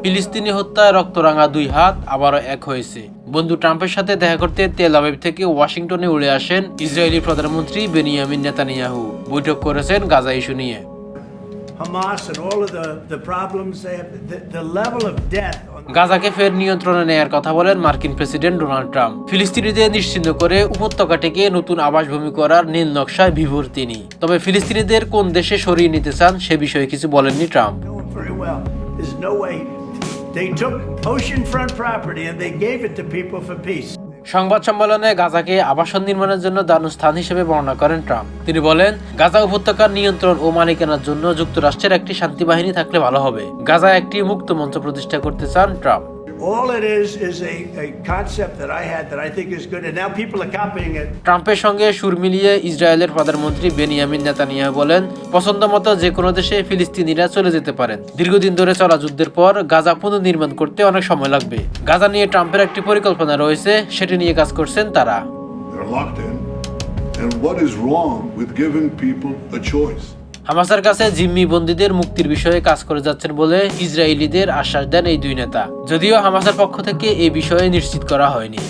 ফিলিস্তিনি হত্যায় রক্তরাঙা দুই হাত আবারও এক হয়েছে। বন্ধু ট্রাম্পের সাথে দেখা করতে তেল আবিব থেকে ওয়াশিংটনে উড়ে আসেন ইসরায়েলি প্রধানমন্ত্রী বেনিয়ামিন নেতানিয়াহু। বৈঠক করেছেন গাজা ইস্যু নিয়ে। গাজাকে ফের নিয়ন্ত্রণে নেয়ার কথা বলেন মার্কিন প্রেসিডেন্ট ডোনাল্ড ট্রাম্প। ফিলিস্তিনিদের নিশ্চিহ্ন করে উপত্যকাটিকে নতুন আবাসভূমি করার নীল নকশায় বিভোর তিনি। তবে ফিলিস্তিনিদের কোন দেশে সরিয়ে নিতে চান সে বিষয়ে কিছু বলেননি ট্রাম্প। সংবাদ সম্মেলনে গাজাকে আবাসন নির্মাণের জন্য দারুণ স্থান হিসেবে বর্ণনা করেন ট্রাম্প। তিনি বলেন, গাজা উপত্যকার নিয়ন্ত্রণ ও মালিকানার জন্য যুক্তরাষ্ট্রের একটি শান্তি বাহিনী থাকলে ভালো হবে। গাজায় একটি মুক্ত মঞ্চ প্রতিষ্ঠা করতে চান ট্রাম্প। ট্রাম্পের সঙ্গে সুর মিলিয়ে ইসরায়েলের প্রধানমন্ত্রী বেনিয়ামিন নেতানিয়াহু বলেন, পছন্দ মতো যে কোনো দেশে ফিলিস্তিনিরা চলে যেতে পারেন। দীর্ঘদিন ধরে চলা যুদ্ধের পর গাজা পুনর্নির্মাণ করতে অনেক সময় লাগবে। গাজা নিয়ে ট্রাম্পের একটি পরিকল্পনা রয়েছে, সেটি নিয়ে কাজ করছেন তারা। হামাসের কাছে জিম্মি বন্দীদের মুক্তির বিষয়ে কাজ করে যাচ্ছেন বলে ইসরায়েলিদের আশ্বাস দেন এই দুই নেতা। যদিও হামাসের পক্ষ থেকে এই বিষয়ে নিশ্চিত করা হয়নি।